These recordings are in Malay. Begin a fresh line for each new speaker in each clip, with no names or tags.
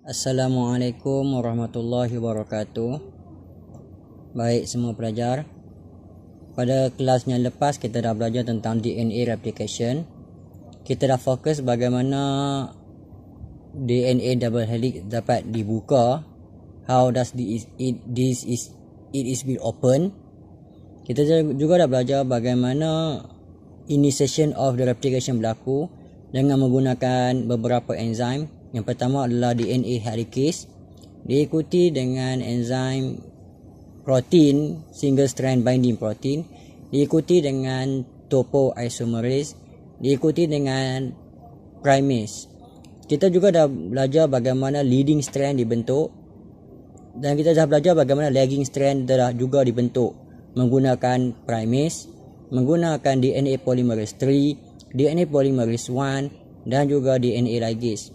Assalamualaikum warahmatullahi wabarakatuh. Baik semua pelajar, pada kelas yang lepas kita dah belajar tentang DNA replication. Kita dah fokus bagaimana DNA double helix dapat dibuka, how does it is been open. Kita juga dah belajar bagaimana initiation of the replication berlaku dengan menggunakan beberapa enzim. Yang pertama adalah DNA helicase, diikuti dengan enzim protein single strand binding protein, diikuti dengan topoisomerase, diikuti dengan primase. Kita juga dah belajar bagaimana leading strand dibentuk, dan kita dah belajar bagaimana lagging strand dah juga dibentuk menggunakan primase, menggunakan DNA polymerase 3, DNA polymerase 1 dan juga DNA ligase.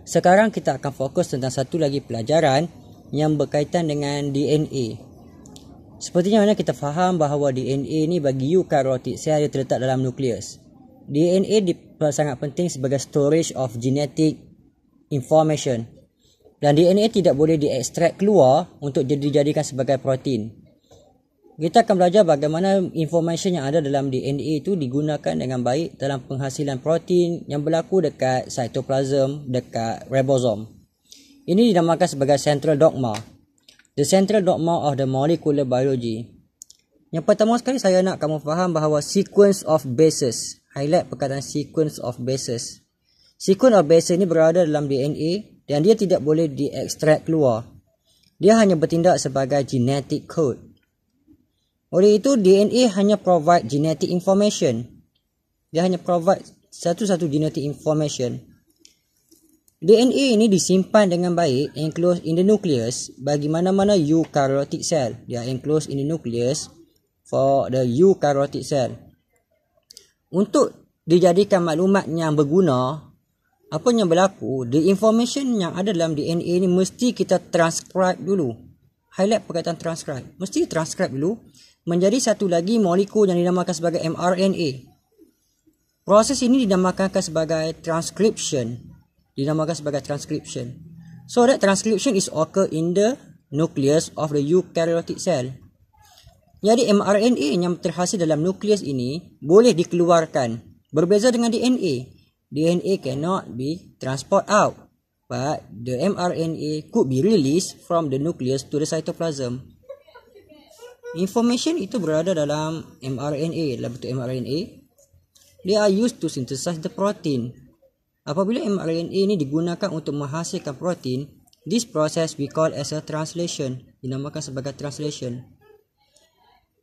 Sekarang kita akan fokus tentang satu lagi pelajaran yang berkaitan dengan DNA. Sepertinya mana kita faham bahawa DNA ni bagi eukaryotik sel dia terletak dalam nukleus. DNA sangat penting sebagai storage of genetic information. Dan DNA tidak boleh diekstrak keluar untuk dijadikan sebagai protein. Kita akan belajar bagaimana information yang ada dalam DNA itu digunakan dengan baik dalam penghasilan protein yang berlaku dekat cytoplasm, dekat ribosom. Ini dinamakan sebagai central dogma. The central dogma of the molecular biology. Yang pertama sekali saya nak kamu faham bahawa sequence of bases. Highlight perkataan sequence of bases. Sequence of bases ini berada dalam DNA dan dia tidak boleh diekstrak keluar. Dia hanya bertindak sebagai genetic code. Oleh itu, DNA hanya provide genetic information. Dia hanya provide satu-satu genetic information. DNA ini disimpan dengan baik, enclosed in the nucleus, bagi mana-mana eukaryotic cell. Dia enclosed in the nucleus for the eukaryotic cell. Untuk dijadikan maklumat yang berguna, apa yang berlaku, the information yang ada dalam DNA ini mesti kita transcribe dulu. Highlight perkataan transcribe. Mesti transcribe dulu menjadi satu lagi molekul yang dinamakan sebagai mRNA. Proses ini dinamakan sebagai transcription. So that transcription is occur in the nucleus of the eukaryotic cell. Jadi mRNA yang terhasil dalam nukleus ini boleh dikeluarkan. Berbeza dengan DNA. DNA cannot be transport out. But the mRNA could be released from the nucleus to the cytoplasm. Information itu berada dalam mRNA, dalam bentuk mRNA. They are used to synthesize the protein. Apabila mRNA ini digunakan untuk menghasilkan protein, this process we call as a translation. Dinamakan sebagai translation.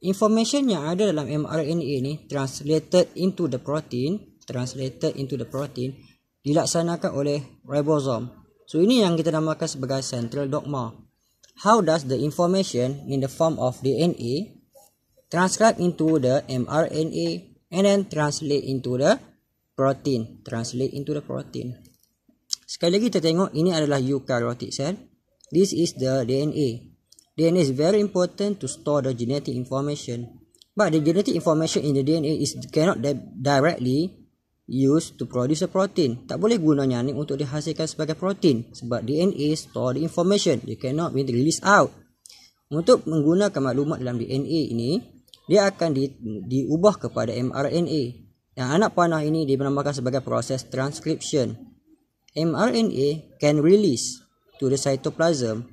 Information yang ada dalam mRNA ini translated into the protein, dilaksanakan oleh ribosom. So ini yang kita namakan sebagai central dogma. How does the information in the form of DNA transcribe into the mRNA and then translate into the protein? Sekali lagi kita tengok, ini adalah eukaryotic cell. This is the DNA. DNA is very important to store the genetic information. But the genetic information in the DNA cannot directly used to produce a protein. Tak boleh gunanya ni untuk dihasilkan sebagai protein. Sebab DNA store the information. They cannot be released out. Untuk menggunakan maklumat dalam DNA ini, dia akan diubah kepada mRNA. Yang anak panah ini dinamakan sebagai proses transcription. mRNA can release to the cytoplasm.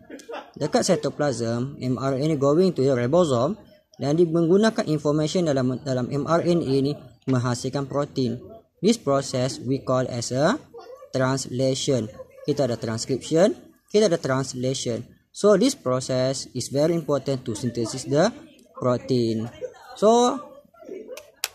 Dekat cytoplasm, mRNA going to the ribosome dan menggunakan information dalam mRNA ini menghasilkan protein. This process we call as a translation. Kita ada transcription, kita ada translation. So this process is very important to synthesis the protein. So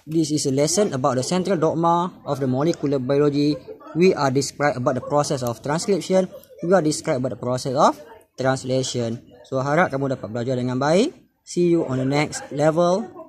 this is a lesson about the central dogma of the molecular biology. We are described about the process of transcription. We are described about the process of translation. So harap kamu dapat belajar dengan baik. See you on the next level.